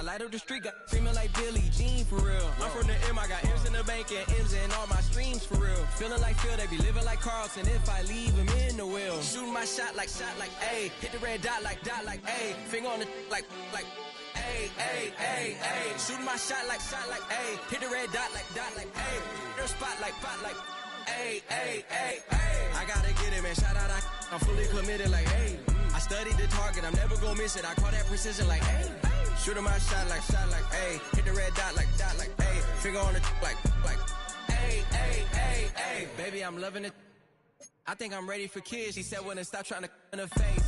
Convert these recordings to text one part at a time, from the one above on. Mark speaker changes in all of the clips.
Speaker 1: light up the street, got screaming like Billie Jean for real. I'm from the M, I got M's in the bank and M's in all my streams for real. Feeling like Phil, they be living like Carlton if I leave him in the wheel. Shooting my shot like A, hit the red dot like A, finger on the like A. Shooting my shot like A, hit the red dot like A, their spot like A. I gotta get it, man, shout out, I'm fully committed like A. I studied the target, I'm never gonna miss it, I call that precision like A. Shooting my shot like A, hit the red dot like A, finger on the like A. Baby, I'm loving it. I think I'm ready for kids. She said when it stop trying to in her face.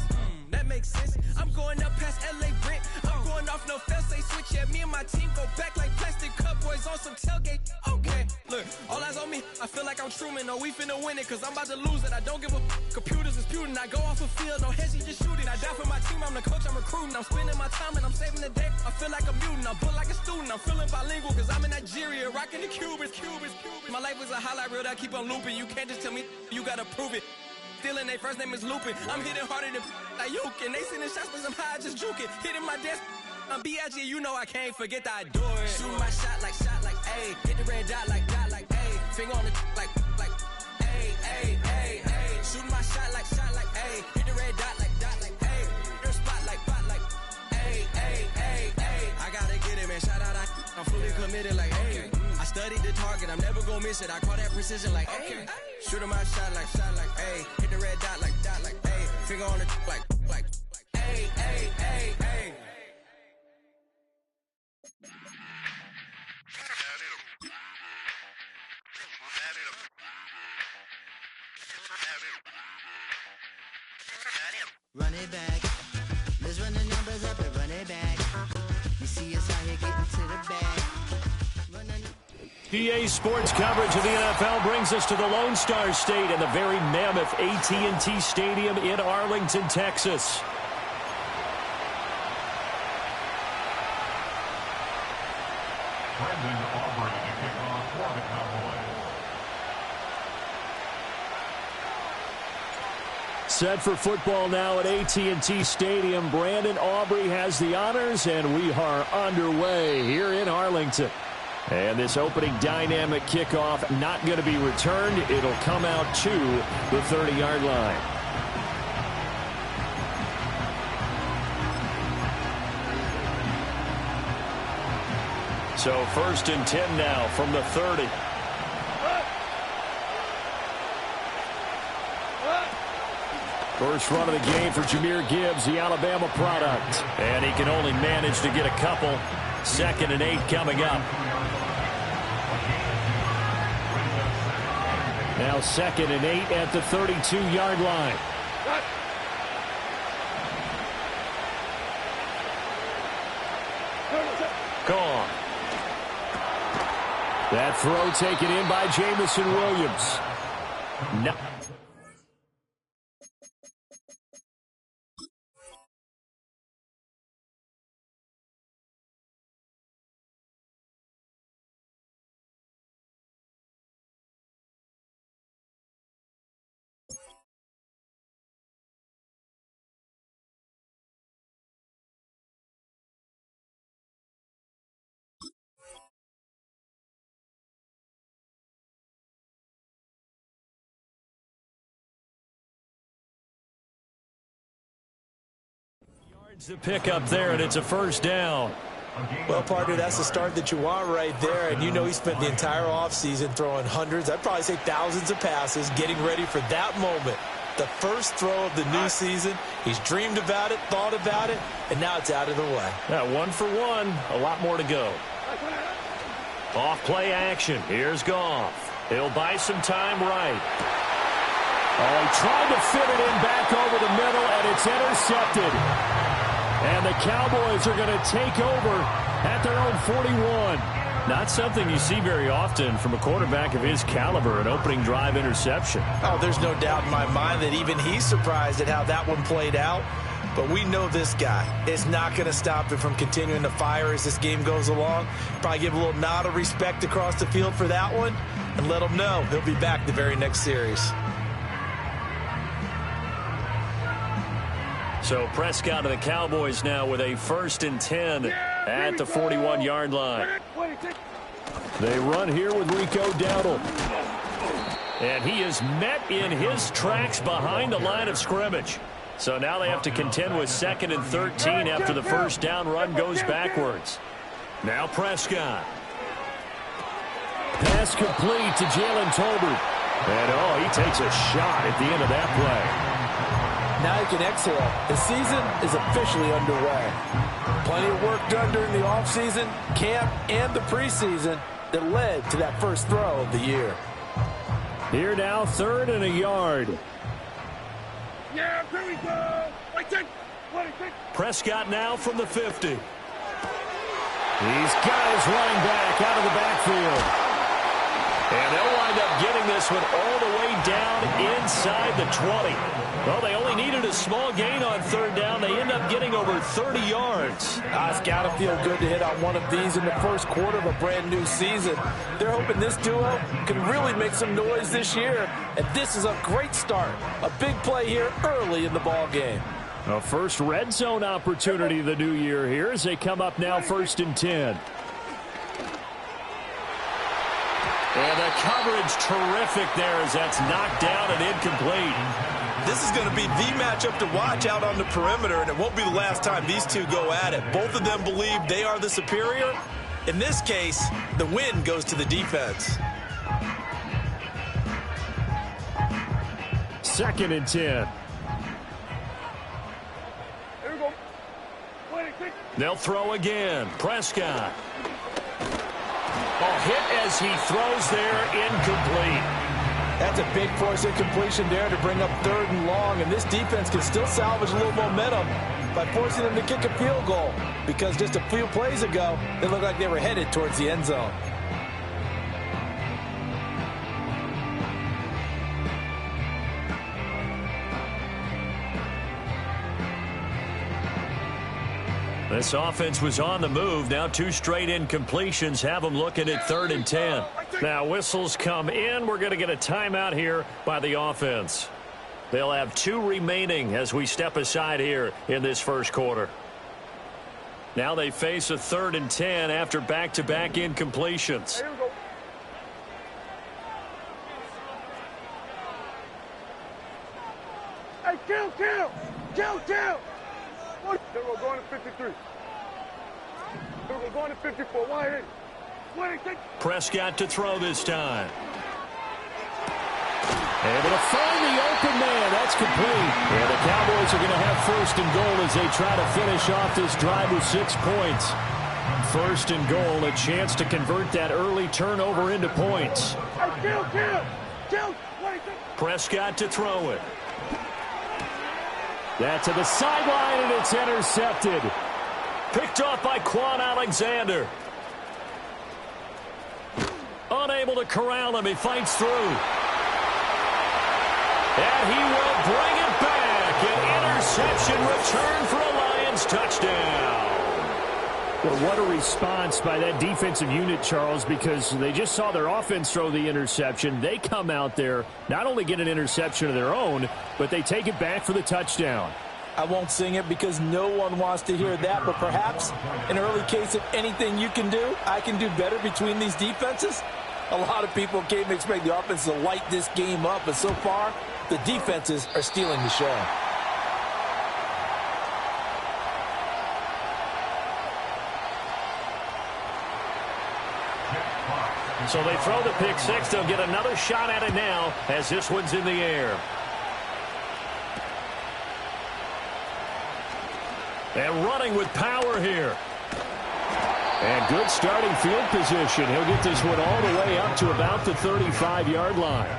Speaker 1: That makes sense. I'm going up past LA Brent. I'm going off no fail, say switch. Yeah, me and my team go back like plastic cup boys on some tailgate. Okay, look, all eyes on me. I feel like I'm Truman. No, we finna win it, cause I'm about to lose it. I don't give a computers disputing. I go off a field, no heads, just shooting. I die for my team, I'm the coach, I'm recruiting. I'm spending my time and I'm saving the day. I feel like a mutant, I'm built like a student. I'm feeling bilingual, cause I'm in Nigeria, rocking the Cubans. My life is a highlight reel that I keep on looping. You can't just tell me, you gotta prove it. Stealing, their first name is Lupin. I'm hitting harder than like and they sending shots, but somehow I just juke it. Hitting my desk, I'm B.I.G. You know I can't forget that I do it. Shooting my shot like A, hit the red dot like A, finger on the like A. Shooting my shot like A, hit the red dot like A, their spot like A. I gotta get it, man. Shout out, I'm fully committed like A. I studied the target, I'm never gonna miss it. I call that precision like A. Shooting my shot like A, hit the red dot like A, finger on the like A.
Speaker 2: Run it back. Let's run the numbers up and run it back. You see us out here getting to the bag.
Speaker 3: PA Sports coverage of the NFL brings us to the Lone Star State and the very mammoth AT&T Stadium in Arlington, Texas. Set for football now at AT&T Stadium. Brandon Aubrey has the honors, and we are underway here in Arlington. And this opening dynamic kickoff not going to be returned. It'll come out to the 30-yard line. So 1st and 10 now from the 30. First run of the game for Jahmyr Gibbs, the Alabama product. And he can only manage to get a couple. 2nd and 8 coming up. Now 2nd and 8 at the 32-yard line. Gone. That throw taken in by Jamison Williams. No. The pick up there, and it's a 1st down.
Speaker 4: Well, partner, that's the start that you want right there. And you know he spent the entire offseason throwing hundreds, I'd probably say thousands of passes, getting ready for that moment. The first throw of the new season. He's dreamed about it, thought about it, and now it's out of the way.
Speaker 3: Yeah, 1 for 1. A lot more to go. Off play action. Here's Goff. He'll buy some time right. Oh, he tried to fit it in back over the middle, and it's intercepted. And the Cowboys are going to take over at their own 41. Not something you see very often from a quarterback of his caliber, an opening drive interception.
Speaker 4: Oh, there's no doubt in my mind that even he's surprised at how that one played out. But we know this guy is not going to stop him from continuing to fire as this game goes along. Probably give a little nod of respect across the field for that one and let him know he'll be back the very next series.
Speaker 3: So Prescott of the Cowboys now with a 1st and 10 at the 41-yard line. They run here with Rico Dowdle. And he is met in his tracks behind the line of scrimmage. So now they have to contend with 2nd and 13 after the first down run goes backwards. Now Prescott. Pass complete to Jalen Tolbert. And, he takes a shot at the end of that play.
Speaker 4: Now you can exhale. The season is officially underway. Plenty of work done during the offseason, camp, and the preseason that led to that first throw of the year.
Speaker 3: Here now, 3rd and a yard.
Speaker 5: Yeah, here we go.
Speaker 3: Prescott now from the 50. He's got his running back out of the backfield. And they'll wind up getting this one all the way down inside the 20. Well, they only needed a small gain on 3rd down. They end up getting over 30 yards.
Speaker 4: It's got to feel good to hit on one of these in the first quarter of a brand new season. They're hoping this duo can really make some noise this year. And this is a great start. A big play here early in the ball game.
Speaker 3: A first red zone opportunity of the new year here as they come up now 1st and 10. And the coverage terrific there as that's knocked down and incomplete.
Speaker 4: This is going to be the matchup to watch out on the perimeter, and it won't be the last time these two go at it. Both of them believe they are the superior. In this case, the win goes to the defense.
Speaker 3: 2nd and 10. They'll throw again. Prescott. Hit as he throws there, incomplete.
Speaker 4: That's a big force incompletion there to bring up 3rd and long, and this defense can still salvage a little momentum by forcing them to kick a field goal, because just a few plays ago, they looked like they were headed towards the end zone.
Speaker 3: This offense was on the move. Now 2 straight incompletions have them looking at 3rd and 10. Now whistles come in. We're going to get a timeout here by the offense. They'll have 2 remaining as we step aside here in this first quarter. Now they face a 3rd and 10 after back-to-back incompletions.
Speaker 5: Hey, kill! Then we're going to 53. Then we're going to 54. Why hit?
Speaker 3: Prescott to throw this time. Able to find the open man. That's complete. And the Cowboys are going to have 1st and goal as they try to finish off this drive with 6 points. 1st and goal, a chance to convert that early turnover into points.
Speaker 5: Hey, kill!
Speaker 3: Prescott to throw it. That to the sideline, and it's intercepted. Picked off by Quan Alexander. Unable to corral him. He fights through. And he will bring it back. An interception return for a Lions touchdown. Well, what a response by that defensive unit, Charles, because they just saw their offense throw the interception. They come out there, not only get an interception of their own, but they take it back for the touchdown.
Speaker 4: I won't sing it because no one wants to hear that, but perhaps an early case of anything you can do, I can do better between these defenses. A lot of people came to expect the offense to light this game up, but so far, the defenses are stealing the show.
Speaker 3: So they throw the pick 6. They'll get another shot at it now as this one's in the air. And running with power here. And good starting field position. He'll get this one all the way up to about the 35-yard line.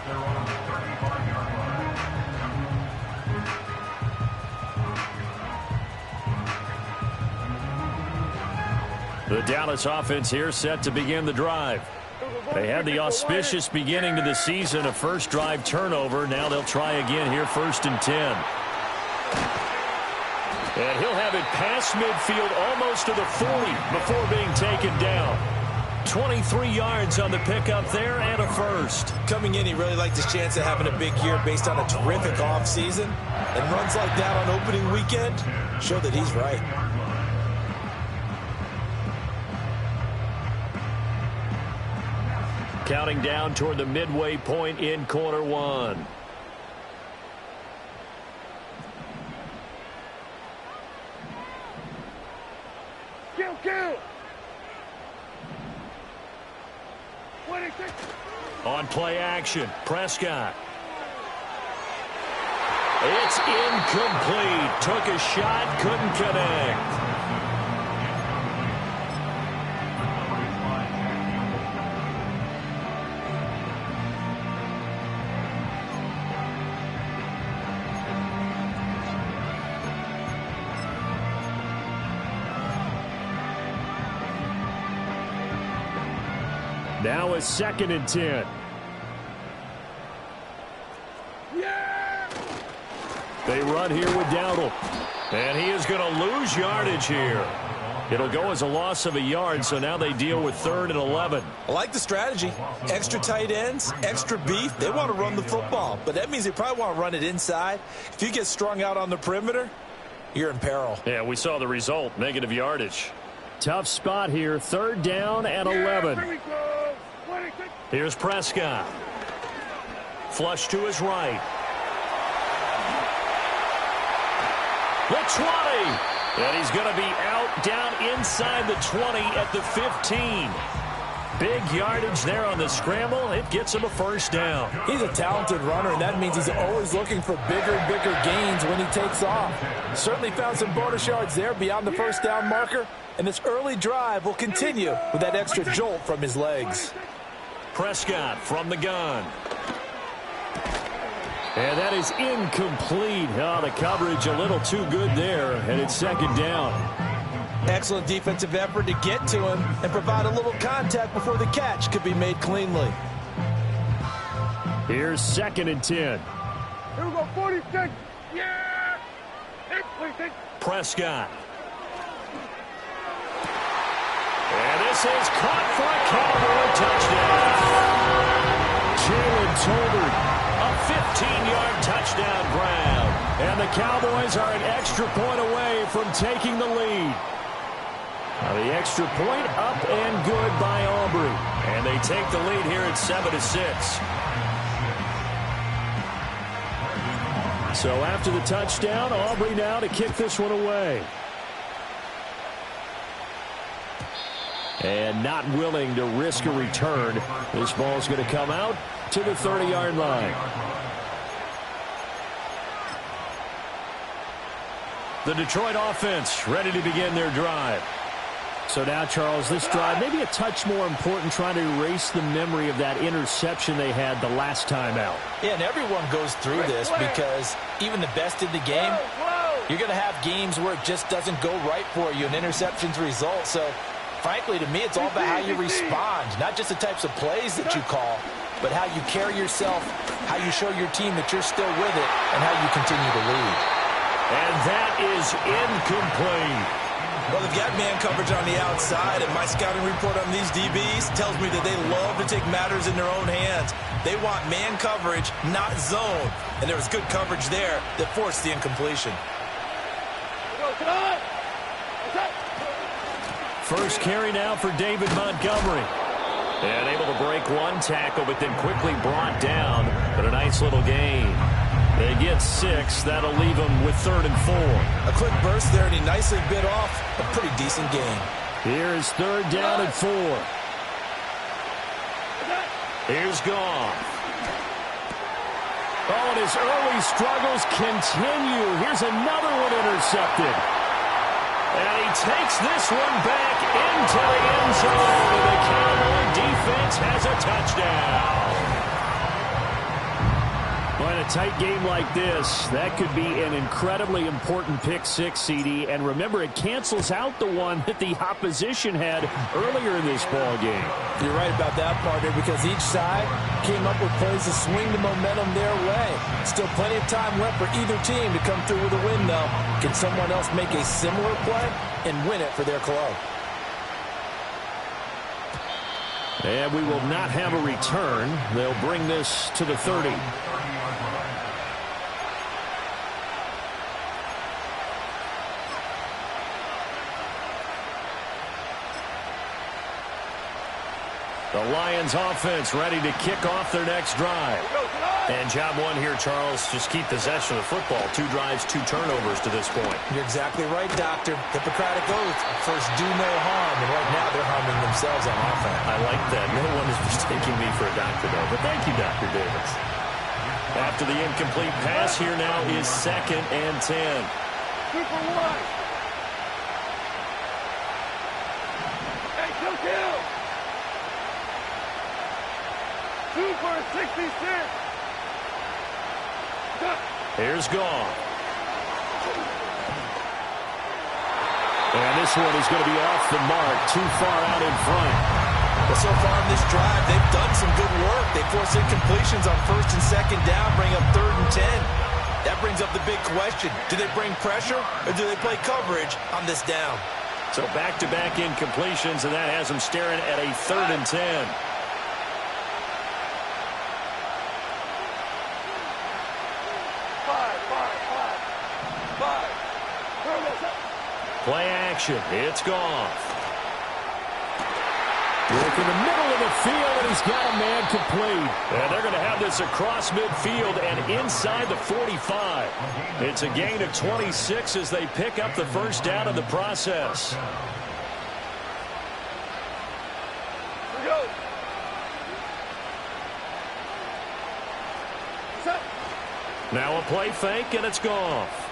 Speaker 3: The Dallas offense here set to begin the drive. They had the auspicious beginning to the season, a first drive turnover. Now they'll try again here, 1st and 10. And he'll have it past midfield almost to the 40 before being taken down. 23 yards on the pickup there and a first.
Speaker 4: Coming in, he really liked his chance of having a big year based on a terrific offseason. And runs like that on opening weekend show that he's right.
Speaker 3: Counting down toward the midway point in quarter one.
Speaker 5: Kill!
Speaker 3: On play action, Prescott. It's incomplete. Took a shot, couldn't connect. Now it's 2nd and 10. They run here with Dowdle. And he is going to lose yardage here. It'll go as a loss of a yard, so now they deal with 3rd and 11.
Speaker 4: I like the strategy. Extra tight ends, extra beef. They want to run the football, but that means they probably want to run it inside. If you get strung out on the perimeter, you're in peril.
Speaker 3: Yeah, we saw the result, negative yardage. Tough spot here, 3rd down and 11. Here's Prescott. Flush to his right. The 20. And he's going to be out down inside the 20 at the 15. Big yardage there on the scramble. It gets him a 1st down.
Speaker 4: He's a talented runner, and that means he's always looking for bigger and bigger gains when he takes off. Certainly found some bonus yards there beyond the 1st down marker, and this early drive will continue with that extra jolt from his legs.
Speaker 3: Prescott from the gun. And that is incomplete. Oh, the coverage a little too good there, and it's 2nd down.
Speaker 4: Excellent defensive effort to get to him and provide a little contact before the catch could be made cleanly.
Speaker 3: Here's 2nd and 10.
Speaker 5: Here we go, 46. Yeah!
Speaker 3: Prescott. And this is caught for a Cowboy touchdown. Jalen Tolbert, a 15-yard touchdown grab. And the Cowboys are an extra point away from taking the lead. Now the extra point up and good by Aubrey. And they take the lead here at 7-6. So after the touchdown, Aubrey now to kick this one away. And not willing to risk a return. This ball's going to come out to the 30-yard line. The Detroit offense ready to begin their drive. So now, Charles, this drive maybe a touch more important, trying to erase the memory of that interception they had the last time out.
Speaker 4: Yeah, and everyone goes through this because even the best in the game, you're going to have games where it just doesn't go right for you, and interceptions result. So, frankly, to me, it's all about how you respond, not just the types of plays that you call, but how you carry yourself, how you show your team that you're still with it, and how you continue to lead.
Speaker 3: And that is incomplete.
Speaker 4: Well, they've got man coverage on the outside, and my scouting report on these DBs tells me that they love to take matters in their own hands. They want man coverage, not zone. And there was good coverage there that forced the incompletion.
Speaker 3: First carry now for David Montgomery. And able to break one tackle, but then quickly brought down. But a nice little gain. They get 6. That'll leave them with 3rd and 4.
Speaker 4: A quick burst there, and he nicely bit off a pretty decent gain.
Speaker 3: Here's 3rd down and 4. Here's Goff. Oh, and his early struggles continue. Here's another one intercepted. And he takes this one back into the end zone. And the Cowboy defense has a touchdown. Well, in a tight game like this, that could be an incredibly important pick six, CD. And remember, it cancels out the one that the opposition had earlier in this ball game.
Speaker 4: You're right about that, partner, because each side came up with plays to swing the momentum their way. Still plenty of time left for either team to come through with a win, though. Can someone else make a similar play and win it for their club?
Speaker 3: And we will not have a return. They'll bring this to the 30. The Lions offense ready to kick off their next drive. And job one here, Charles, just keep possession of the football. 2 drives, 2 turnovers to this point.
Speaker 4: You're exactly right, Doctor. Hippocratic oath. First, do no harm. And right now, they're harming themselves on offense.
Speaker 3: I like that. No one is mistaking me for a doctor, though. But thank you, Dr. Davis. After the incomplete pass, here now is 2nd and 10.
Speaker 5: Super one. Hey, kill. Super 66.
Speaker 3: Here's Goff. And this one is going to be off the mark, too far out in front.
Speaker 4: Well, so far in this drive, they've done some good work. They force incompletions on 1st and 2nd down, bring up 3rd and 10. That brings up the big question. Do they bring pressure or do they play coverage on this down?
Speaker 3: So back-to-back incompletions, and that has them staring at a 3rd and 10. Play action. It's Goff.
Speaker 6: Look in the middle of the field, and he's got a man complete.
Speaker 3: And they're going to have this across midfield and inside the 45. It's a gain of 26 as they pick up the first down in the process. Now a play fake, and it's Goff.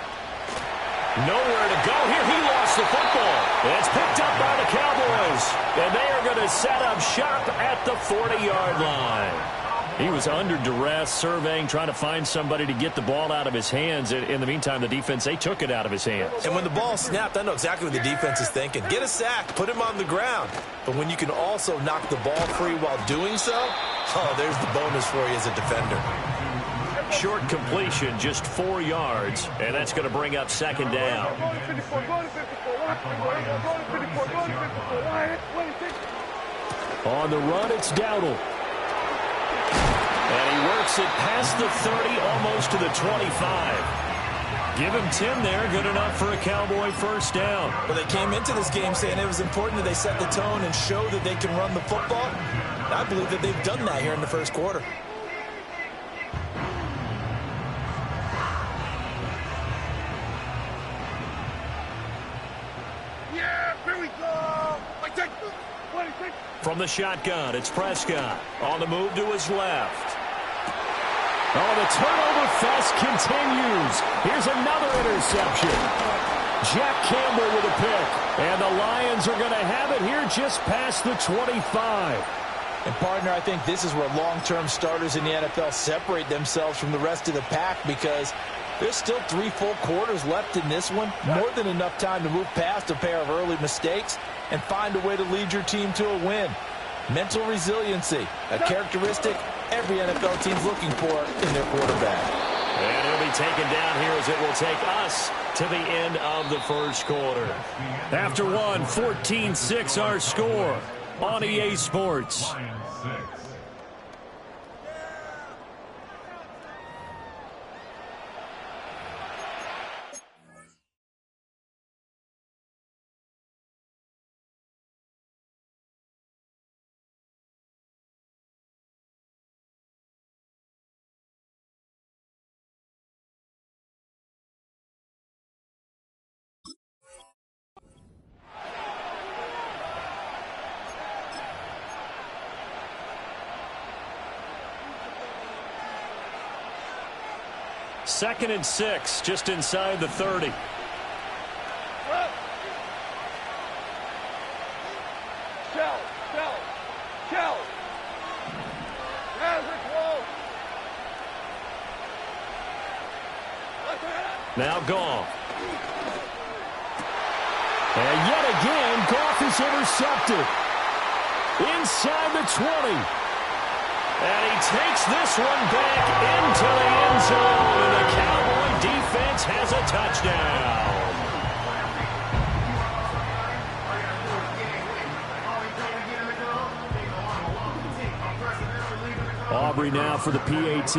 Speaker 3: Nowhere to go here. He lost the football. It's picked up by the Cowboys. And they are going to set up shop at the 40-yard line. He was under duress, surveying, trying to find somebody to get the ball out of his hands. In the meantime, the defense, they took it out of his hands.
Speaker 4: And when the ball snapped, I know exactly what the defense is thinking. Get a sack, put him on the ground. But when you can also knock the ball free while doing so, oh, there's the bonus for you as a defender.
Speaker 3: Short completion, just 4 yards, and that's going to bring up 2nd down. On the run, it's Dowdle. And he works it past the 30, almost to the 25. Give him 10 there, good enough for a Cowboy first down.
Speaker 4: Well, they came into this game saying it was important that they set the tone and show that they can run the football. I believe that they've done that here in the first quarter.
Speaker 3: From the shotgun, it's Prescott. On the move to his left. Oh, the turnover fest continues. Here's another interception. Jack Campbell with a pick. And the Lions are going to have it here just past the 25.
Speaker 4: And, partner, I think this is where long-term starters in the NFL separate themselves from the rest of the pack, because there's still 3 full quarters left in this one. More than enough time to move past a pair of early mistakes and find a way to lead your team to a win. Mental resiliency, a characteristic every NFL team's looking for in their quarterback.
Speaker 3: And he'll be taken down here as it will take us to the end of the first quarter. After one, 14-6 our score on EA Sports. Second and 6, just inside the 30. Now Goff.
Speaker 6: And yet again, Goff is intercepted. Inside the 20.
Speaker 3: And he takes this one back into the end zone. And the Cowboy defense has a touchdown.
Speaker 6: Aubrey now for the PAT.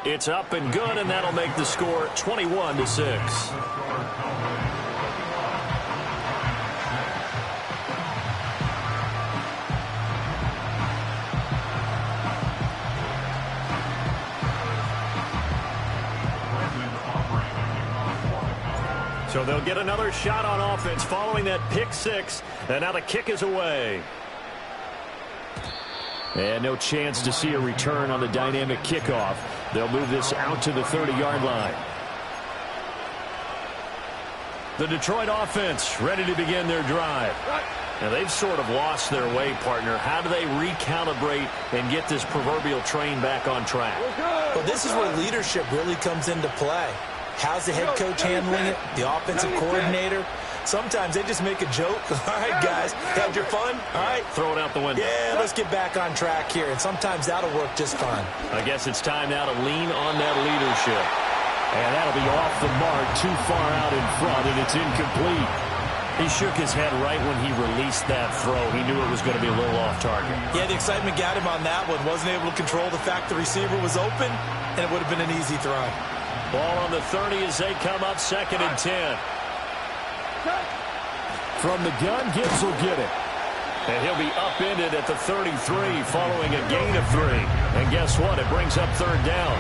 Speaker 3: It's up and good, and that'll make the score 21-6. So they'll get another shot on offense following that pick six, and now the kick is away. And no chance to see a return on the dynamic kickoff. They'll move this out to the 30-yard line. The Detroit offense ready to begin their drive. Now, they've sort of lost their way, partner. How do they recalibrate and get this proverbial train back on track?
Speaker 4: Well, this is where leadership really comes into play. How's the head coach handling it? The offensive coordinator? Sometimes they just make a joke. All right, guys, had your fun? All right.
Speaker 3: Throw it out the window.
Speaker 4: Yeah, let's get back on track here. And sometimes that'll work just fine.
Speaker 3: I guess it's time now to lean on that leadership.
Speaker 6: And that'll be off the mark, too far out in front, and it's incomplete.
Speaker 3: He shook his head right when he released that throw. He knew it was going to be a little off target.
Speaker 4: Yeah, the excitement got him on that one. Wasn't able to control the fact the receiver was open, and it would have been an easy throw.
Speaker 3: Ball on the 30 as they come up 2nd and 10.
Speaker 6: From the gun, Gibbs will get it.
Speaker 3: And he'll be upended at the 33 following a gain of 3. And guess what? It brings up 3rd down.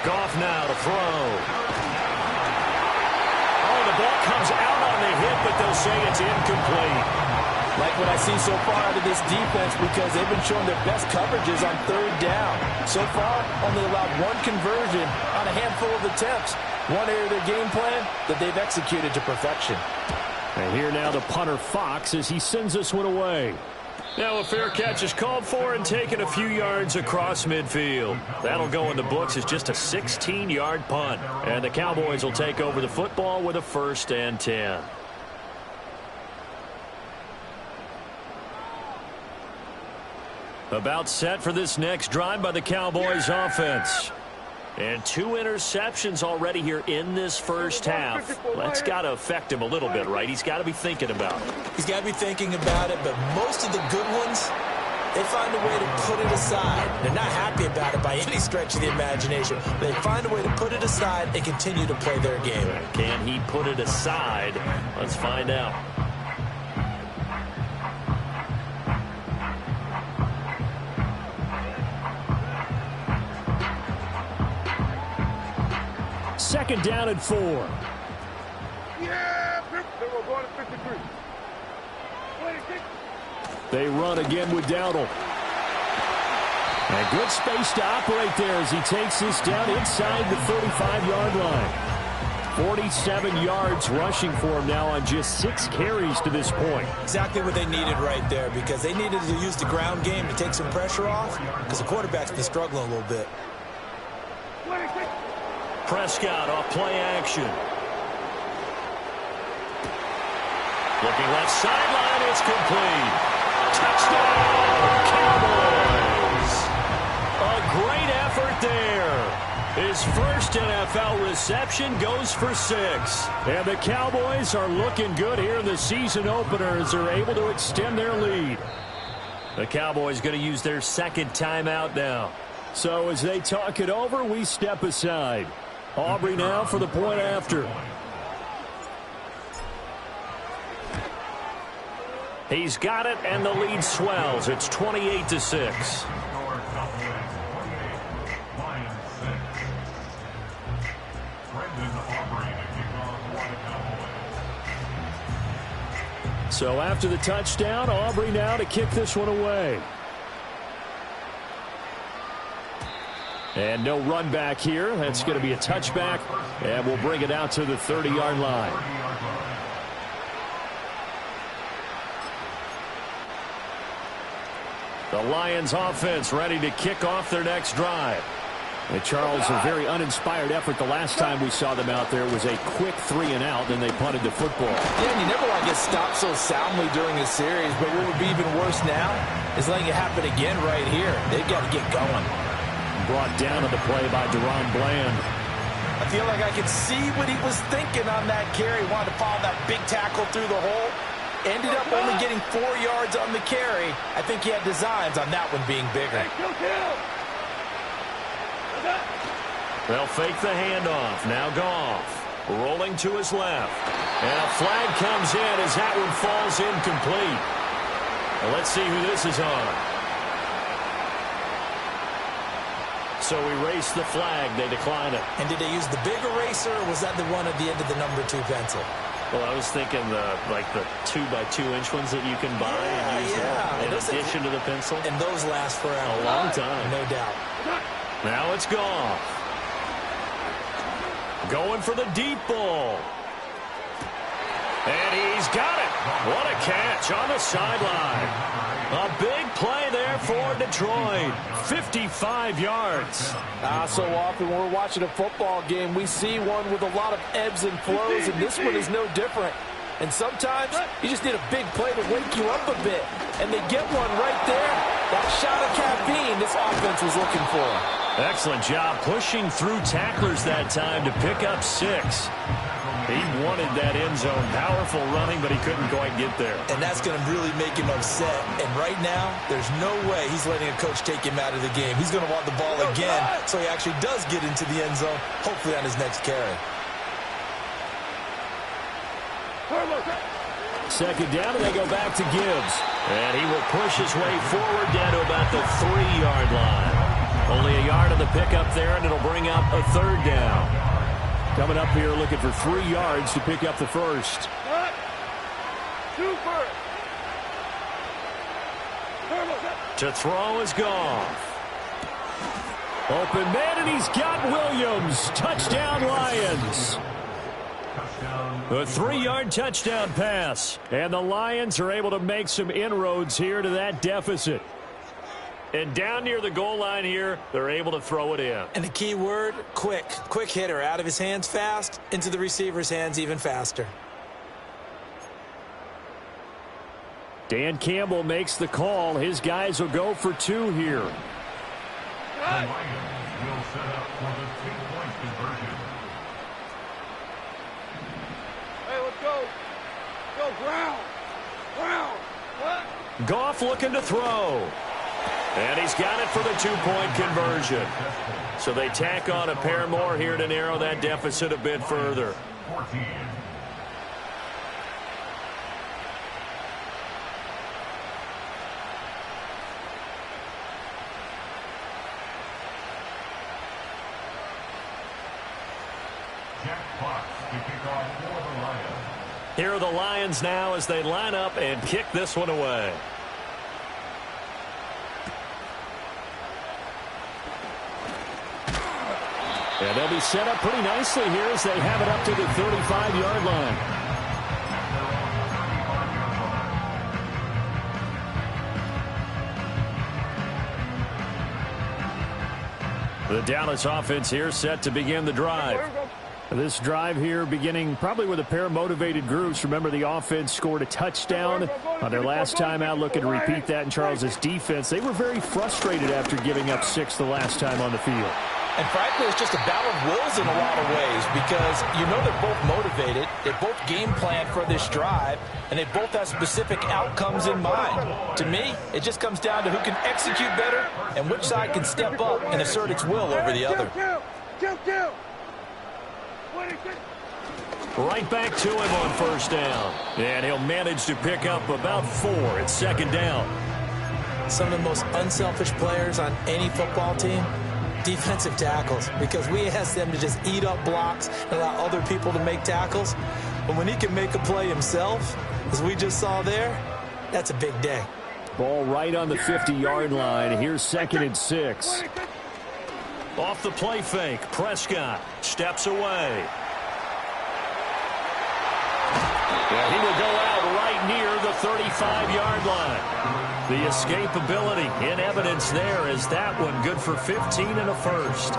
Speaker 3: Goff now to throw. Oh, the ball comes out on the hit, but they'll say it's incomplete.
Speaker 4: Like what I see so far out of this defense, because they've been showing their best coverages on 3rd down. So far, only allowed 1 conversion on a handful of attempts. One area of their game plan that they've executed to perfection.
Speaker 6: And here now the punter Fox as he sends this one away.
Speaker 3: Now a fair catch is called for and taken a few yards across midfield. That'll go in the books as just a 16-yard punt. And the Cowboys will take over the football with a 1st and 10. About set for this next drive by the Cowboys offense. And 2 interceptions already here in this first half. That's got to affect him a little bit, right? He's got to be thinking about it.
Speaker 4: He's got to be thinking about it, but most of the good ones, they find a way to put it aside. They're not happy about it by any stretch of the imagination. They find a way to put it aside and continue to play their game.
Speaker 3: Can he put it aside? Let's find out.
Speaker 6: Second down and 4.
Speaker 5: Yeah, we're going to 53.
Speaker 6: They run again with Dowdle. And good space to operate there as he takes this down inside the 35-yard line. 47 yards rushing for him now on just 6 carries to this point.
Speaker 4: Exactly what they needed right there, because they needed to use the ground game to take some pressure off, because the quarterback's been struggling a little bit.
Speaker 3: Prescott off play action. Looking left sideline, it's complete. Touchdown, Cowboys! A great effort there. His first NFL reception goes for 6.
Speaker 6: And the Cowboys are looking good here in the season opener as they're able to extend their lead.
Speaker 3: The Cowboys going to use their 2nd timeout now.
Speaker 6: So as they talk it over, we step aside. Aubrey now for the point after.
Speaker 3: He's got it, and the lead swells. It's 28-6.
Speaker 6: So after the touchdown, Aubrey now to kick this one away. And no run back here. That's going to be a touchback, and we'll bring it out to the 30-yard line.
Speaker 3: The Lions offense ready to kick off their next drive.
Speaker 6: And Charles, a very uninspired effort. The last time we saw them out there was a quick 3-and-out, then they punted the football.
Speaker 4: Yeah, and you never want to get stopped so soundly during a series, but what would be even worse now is letting it happen again right here. They've got to get going.
Speaker 6: Brought down on the play by Deron Bland.
Speaker 4: I feel like I could see what he was thinking on that carry. Wanted to follow that big tackle through the hole. Ended up only getting 4 yards on the carry. I think he had designs on that one being bigger.
Speaker 3: They'll fake the handoff. Now Goff rolling to his left. And a flag comes in as that one falls incomplete. Well, let's see who this is on. So erase the flag. They decline it.
Speaker 4: And did they use the big eraser, or was that the one at the end of the number 2 pencil?
Speaker 3: Well, I was thinking the 2x2-inch ones that you can buy and use in addition to the pencil.
Speaker 4: And those last forever.
Speaker 3: A long time.
Speaker 4: No doubt.
Speaker 3: Now it's Goff. Going for the deep ball. And he's got it. What a catch on the sideline. A big play there for Detroit. 55 yards.
Speaker 7: So often when we're watching a football game, we see one with a lot of ebbs and flows, and this one is no different. And sometimes you just need a big play to wake you up a bit. And they get one right there. That shot of caffeine this offense was looking for.
Speaker 3: Excellent job pushing through tacklers that time to pick up 6. He wanted that end zone. Powerful running, but he couldn't quite get there.
Speaker 4: And that's going to really make him upset. And right now, there's no way he's letting a coach take him out of the game. He's going to want the ball again, so he actually does get into the end zone, hopefully on his next carry.
Speaker 3: Second down, and they go back to Gibbs. And he will push his way forward down to about the 3-yard line. Only a yard of the pickup there, and it'll bring up a 3rd down. Coming up here looking for 3 yards to pick up the first. To throw is Goff. Open man, and he's got Williams. Touchdown, Lions. A 3-yard touchdown pass. And the Lions are able to make some inroads here to that deficit. And down near the goal line here, they're able to throw it in.
Speaker 4: And the key word, quick. Quick hitter. Out of his hands fast, into the receiver's hands even faster.
Speaker 3: Dan Campbell makes the call. His guys will go for 2 here.
Speaker 8: The Lions will set up for the 2-point conversion.
Speaker 5: Hey, let's go. Go, ground. What?
Speaker 3: Goff looking to throw. And he's got it for the 2-point conversion. So they tack on a pair more here to narrow that deficit a bit further.
Speaker 8: 14.
Speaker 3: Here are the Lions now as they line up and kick this one away. And they'll be set up pretty nicely here as they have it up to the 35-yard line. The Dallas offense here set to begin the drive. This drive here beginning probably with a pair of motivated groups. Remember, the offense scored a touchdown on their last time out. Looking to repeat that in Charles's defense. They were very frustrated after giving up 6 the last time on the field.
Speaker 4: And frankly, it's just a battle of wills in a lot of ways because you know they're both motivated. They both game plan for this drive, and they both have specific outcomes in mind. To me, it just comes down to who can execute better and which side can step up and assert its will over the other.
Speaker 3: Right back to him on first down. And he'll manage to pick up about 4 at second down.
Speaker 4: Some of the most unselfish players on any football team, defensive tackles, because we ask them to just eat up blocks and allow other people to make tackles. But when he can make a play himself, as we just saw there, that's a big day.
Speaker 3: Ball right on the 50-yard line. Here's 2nd and 6. Off the play fake, Prescott steps away. And he will go out right near the 35-yard line. The escapability in evidence there as that one good for 15 and a first.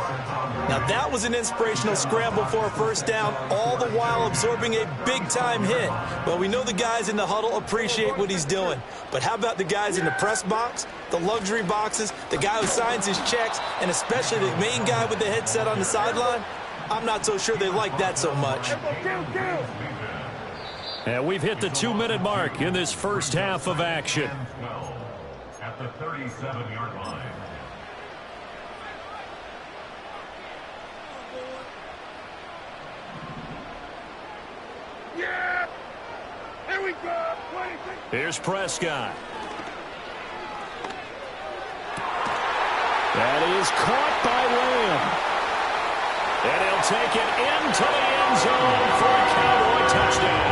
Speaker 4: Now that was an inspirational scramble for a first down, all the while absorbing a big-time hit. Well, we know the guys in the huddle appreciate what he's doing. But how about the guys in the press box, the luxury boxes, the guy who signs his checks, and especially the main guy with the headset on the sideline? I'm not so sure they like that so much.
Speaker 6: And we've hit the 2-minute mark in this first half of action.
Speaker 8: 12 at the 37-yard line.
Speaker 5: Yeah! Here we go! 26.
Speaker 6: Here's Prescott. That is caught by Lamb. And he'll take it into the end zone for a Cowboy touchdown.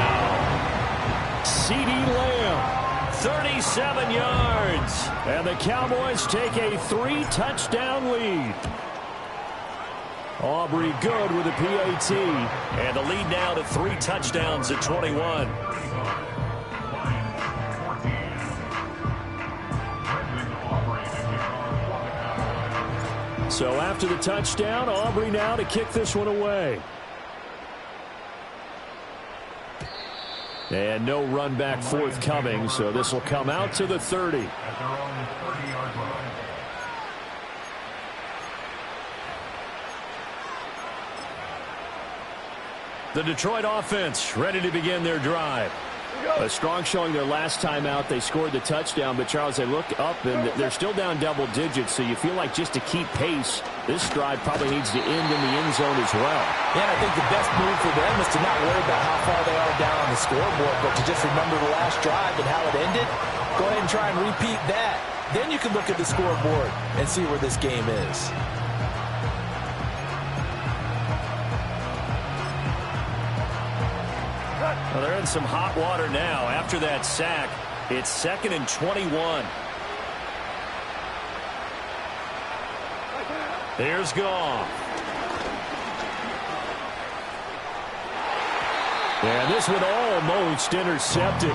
Speaker 6: CD Lamb, 37 yards. And the Cowboys take a 3-touchdown lead. Aubrey good with a PAT. And the lead now to 3 touchdowns at 21. So after the touchdown, Aubrey now to kick this one away. And no run back forthcoming, so this will come out to the 30.
Speaker 8: At their own 30-yard line.
Speaker 6: The Detroit offense ready to begin their drive. A strong showing their last time out. They scored the touchdown, but Charles, they look up and they're still down double digits, so you feel like just to keep pace, this drive probably needs to end in the end zone as well.
Speaker 7: Yeah, and I think the best move for them is to not worry about how far they are down on the scoreboard, but to just remember the last drive and how it ended. Go ahead and try and repeat that. Then you can look at the scoreboard and see where this game is.
Speaker 6: Well, they're in some hot water now. After that sack, it's 2nd and 21. Here's Goff. And this one almost intercepted.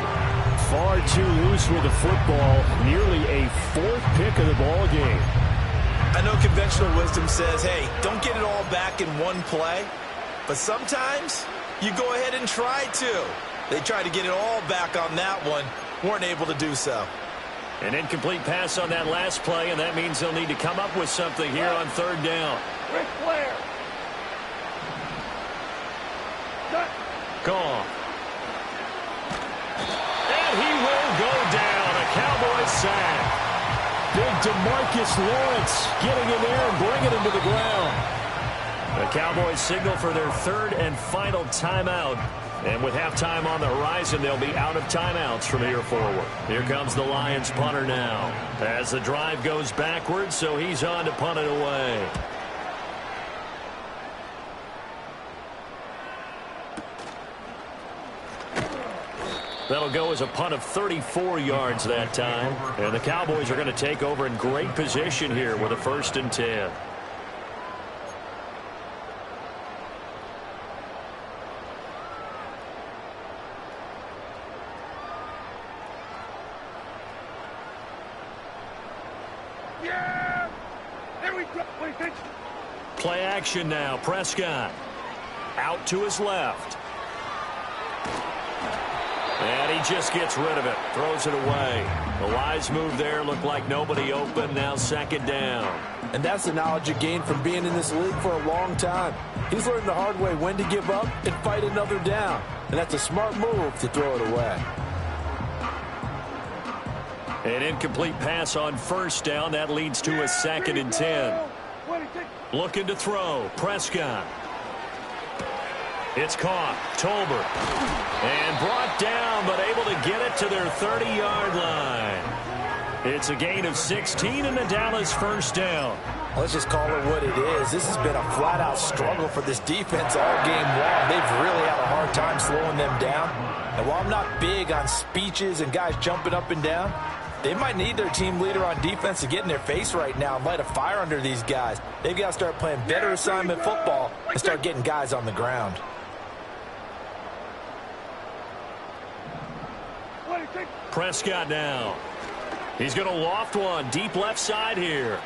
Speaker 6: Far too loose with the football. Nearly a 4th pick of the ball game.
Speaker 4: I know conventional wisdom says, hey, don't get it all back in one play. But sometimes you go ahead and try to. They tried to get it all back on that one. Weren't able to do so.
Speaker 6: An incomplete pass on that last play, and that means they'll need to come up with something here on 3rd down.
Speaker 5: Rick Flair.
Speaker 6: Goff. And he will go down. A Cowboys sack. Big DeMarcus Lawrence getting in there and bringing him to the ground. The Cowboys signal for their 3rd and final timeout. And with halftime on the horizon, they'll be out of timeouts from here forward. Here comes the Lions punter now. As the drive goes backwards, so he's on to punt it away. That'll go as a punt of 34 yards that time. And the Cowboys are going to take over in great position here with a 1st and 10.
Speaker 5: Yeah! There we go.
Speaker 6: Play action now. Prescott out to his left. And he just gets rid of it. Throws it away. The wise move there. Looked like nobody open. Now 2nd down.
Speaker 7: And that's the knowledge you gain from being in this league for a long time. He's learned the hard way when to give up and fight another down. And that's a smart move to throw it away.
Speaker 6: An incomplete pass on 1st down. That leads to a 2nd and 10. Looking to throw. Prescott. It's caught. Tolbert. And brought down, but able to get it to their 30-yard line. It's a gain of 16 and a Dallas 1st down.
Speaker 7: Let's just call it what it is. This has been a flat-out struggle for this defense all game long. They've really had a hard time slowing them down. And while I'm not big on speeches and guys jumping up and down, they might need their team leader on defense to get in their face right now and light a fire under these guys. They've got to start playing better assignment football and start getting guys on the ground.
Speaker 6: Prescott now. He's going to loft one deep left side here.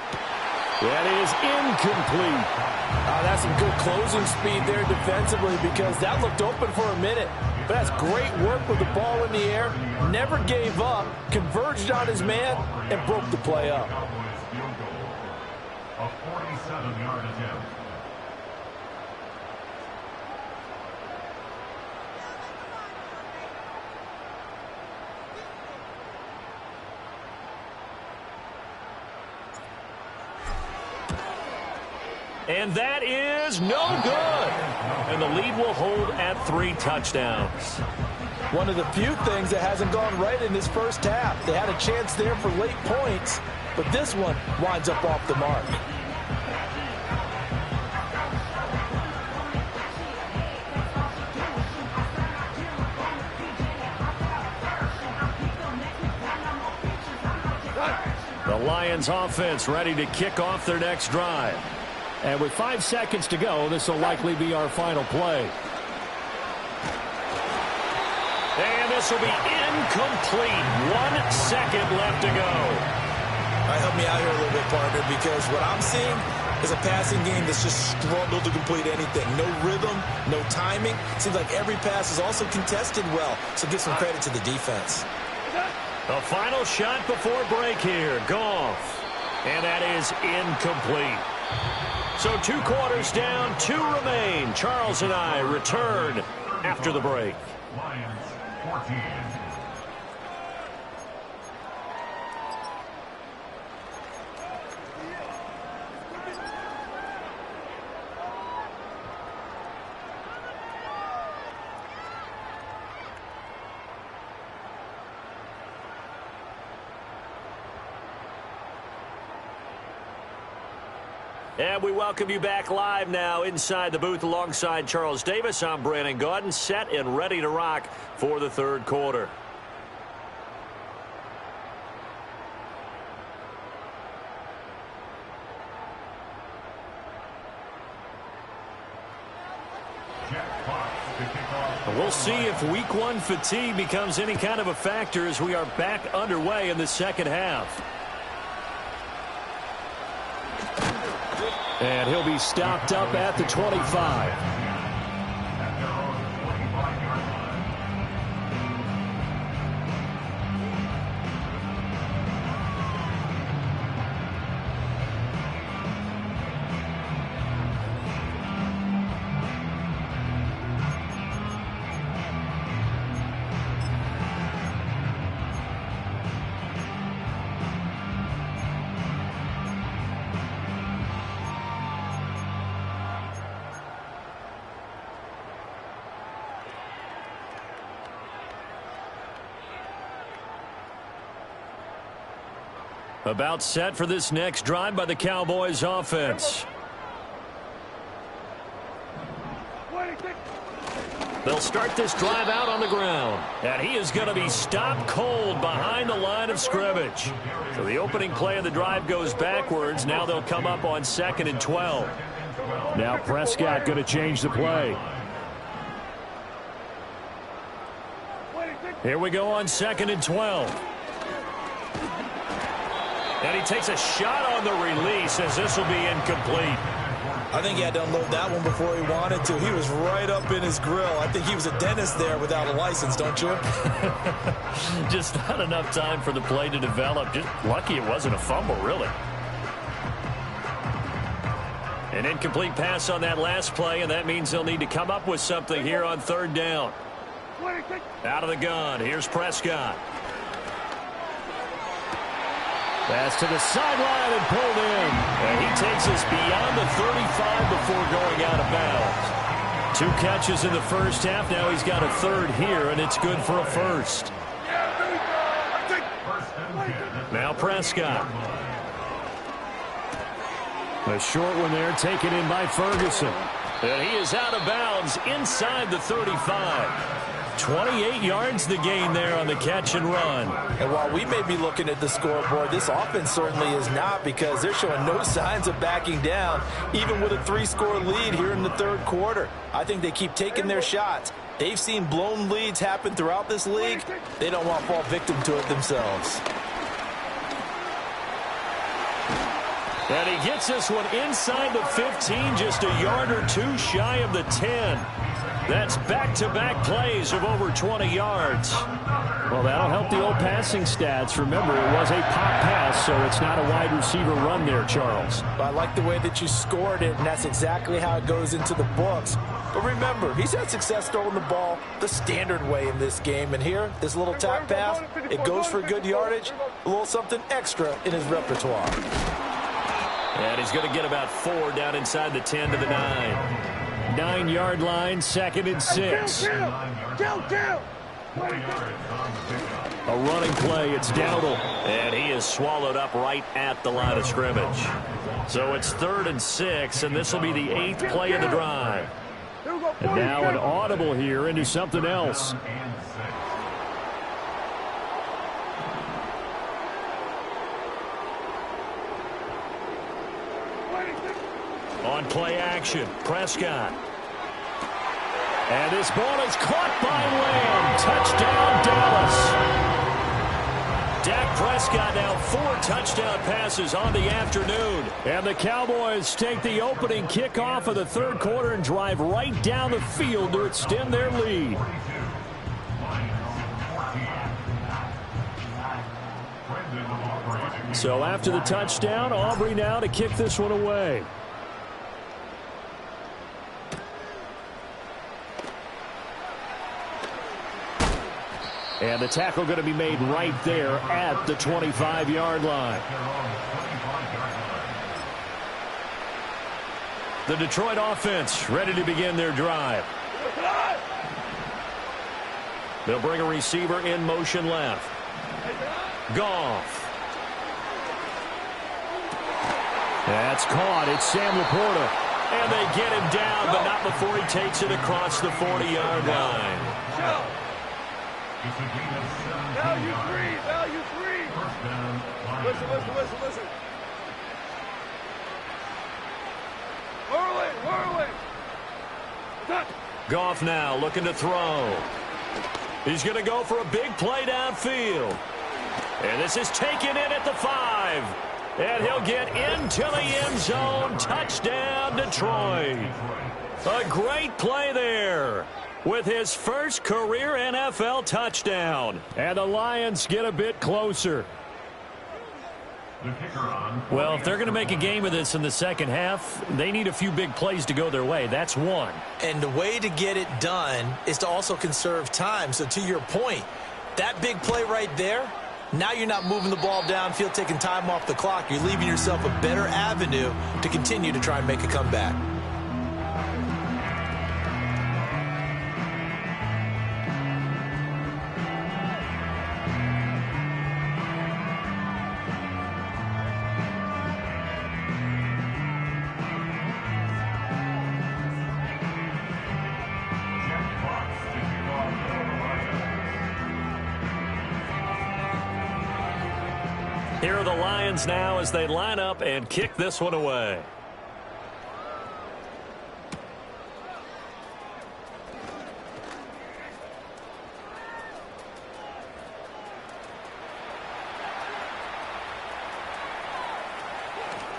Speaker 6: That is incomplete.
Speaker 7: That's some good closing speed there defensively because that looked open for a minute. But that's great work with the ball in the air. Never gave up, converged on his man, and broke the play up.
Speaker 8: A 47-yard attempt.
Speaker 3: And that is no good. And the lead will hold at 3 touchdowns.
Speaker 7: One of the few things that hasn't gone right in this first half. They had a chance there for late points, but this one winds up off the mark.
Speaker 3: The Lions offense ready to kick off their next drive.
Speaker 6: And with 5 seconds to go, this will likely be our final play.
Speaker 3: And this will be incomplete. 1 second left to go.
Speaker 4: All right, help me out here a little bit, partner, because what I'm seeing is a passing game that's just struggled to complete anything. No rhythm, no timing. Seems like every pass is also contested well, so give some credit to the defense.
Speaker 3: The final shot before break here. Goff. And that is incomplete. So 2 quarters down, 2 remain. Charles and I return after the break.
Speaker 8: Lions 14.
Speaker 3: And we welcome you back live now inside the booth alongside Charles Davis. I'm Brandon Gaudin, set and ready to rock for the 3rd quarter. We'll see if week 1 fatigue becomes any kind of a factor as we are back underway in the second half.
Speaker 6: And he'll be stopped up at the 25.
Speaker 3: About set for this next drive by the Cowboys offense. They'll start this drive out on the ground. And he is going to be stopped cold behind the line of scrimmage. So the opening play of the drive goes backwards. Now they'll come up on 2nd and 12.
Speaker 6: Now Prescott going to change the play.
Speaker 3: Here we go on 2nd and 12. And he takes a shot on the release as this will be incomplete.
Speaker 4: I think he had to unload that one before he wanted to. He was right up in his grill. I think he was a dentist there without a license, don't you?
Speaker 3: Just not enough time for the play to develop. Just lucky it wasn't a fumble, really. An incomplete pass on that last play, and that means they'll need to come up with something here on 3rd down. Out of the gun, here's Prescott.
Speaker 6: Pass to the sideline and pulled in.
Speaker 3: And he takes us beyond the 35 before going out of bounds. 2 catches in the first half. Now he's got a 3rd here, and it's good for a 1st. Now Prescott.
Speaker 6: A short one there taken in by Ferguson.
Speaker 3: And he is out of bounds inside the 35. 28 yards the gain there on the catch and run.
Speaker 7: And while we may be looking at the scoreboard, this offense certainly is not, because they're showing no signs of backing down, even with a 3-score lead here in the 3rd quarter. I think they keep taking their shots. They've seen blown leads happen throughout this league. They don't want to fall victim to it themselves.
Speaker 3: And he gets this one inside the 15, just a yard or 2 shy of the 10. That's back-to-back plays of over 20 yards.
Speaker 6: Well, that'll help the old passing stats. Remember, it was a pop pass, so it's not a wide receiver run there, Charles.
Speaker 7: I like the way that you scored it, and that's exactly how it goes into the books. But remember, he's had success throwing the ball the standard way in this game. And here, this little tap pass, it goes for good yardage, a little something extra in his repertoire.
Speaker 3: And he's going to get about 4 down inside the 10 to the 9.
Speaker 6: 9-yard line, 2nd and 6.
Speaker 5: Kill.
Speaker 6: A running play, it's Dowdle.
Speaker 3: And he is swallowed up right at the line of scrimmage. So it's 3rd and 6, and this will be the 8th play of the drive.
Speaker 6: And now an audible here into something else.
Speaker 3: On play action, Prescott.
Speaker 6: And this ball is caught by Lamb. Touchdown, Dallas.
Speaker 3: Dak Prescott now 4 touchdown passes on the afternoon.
Speaker 6: And the Cowboys take the opening kickoff of the 3rd quarter and drive right down the field to extend their lead. So after the touchdown, Aubrey now to kick this one away. And the tackle going to be made right there at the 25-yard line.
Speaker 3: The Detroit offense ready to begin their drive. They'll bring a receiver in motion left. Goff.
Speaker 6: That's caught. It's Sam Laporta.
Speaker 3: And they get him down, but not before he takes it across the 40-yard line.
Speaker 5: Value three. Listen. Whirling.
Speaker 3: Goff now looking to throw. He's going to go for a big play downfield. And this is taken in at the 5. And he'll get into the end zone. Touchdown, Detroit. A great play there with his first career NFL touchdown.
Speaker 6: And the Lions get a bit closer.
Speaker 3: Well, if they're going to make a game of this in the second half, they need a few big plays to go their way. That's one.
Speaker 4: And the way to get it done is to also conserve time. So to your point, that big play right there, now you're not moving the ball downfield, taking time off the clock. You're leaving yourself a better avenue to continue to try and make a comeback.
Speaker 3: Here are the Lions now as they line up and kick this one away.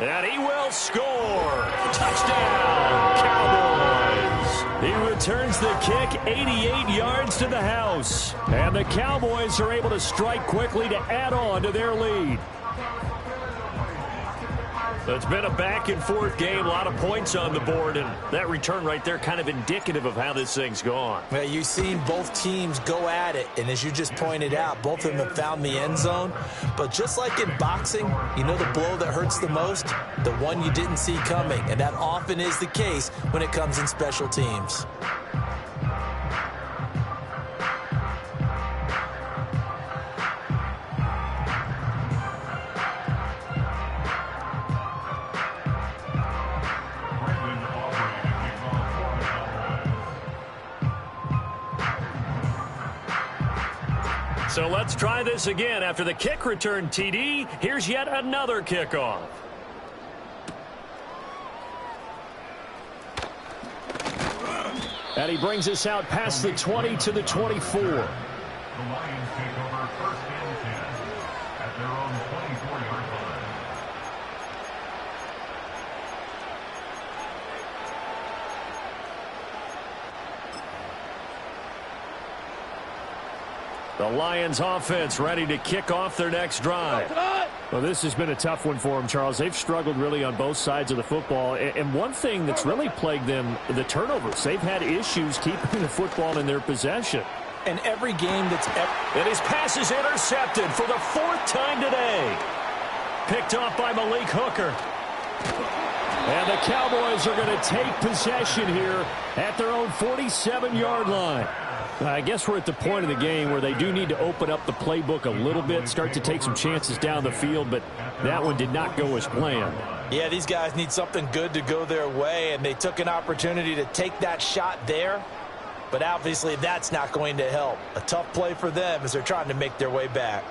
Speaker 3: And he will score. Touchdown, Cowboys.
Speaker 6: He returns the kick 88 yards to the house. And the Cowboys are able to strike quickly to add on to their lead.
Speaker 3: It's been a back-and-forth game, a lot of points on the board, and that return right there kind of indicative of how this thing's gone.
Speaker 4: Well, you've seen both teams go at it, and as you just pointed out, both of them have found the end zone. But just like in boxing, you know the blow that hurts the most? The one you didn't see coming, and that often is the case when it comes in special teams.
Speaker 3: So let's try this again. After the kick return TD, here's yet another kickoff.
Speaker 6: And he brings us out past the 20 to the 24.
Speaker 8: The Lions take over 1st and 10 at their own 24-yard line.
Speaker 6: The Lions offense ready to kick off their next drive. Well, this has been a tough one for them, Charles. They've struggled really on both sides of the football. And one thing that's really plagued them, the turnovers. They've had issues keeping the football in their possession.
Speaker 4: And every game that's
Speaker 3: And his pass is intercepted for the 4th time today. Picked off by Malik Hooker.
Speaker 6: And the Cowboys are going to take possession here at their own 47-yard line. I guess we're at the point of the game where they do need to open up the playbook a little bit, start to take some chances down the field, but that one did not go as planned.
Speaker 4: Yeah, these guys need something good to go their way, and they took an opportunity to take that shot there, but obviously that's not going to help. A tough play for them as they're trying to make their way back.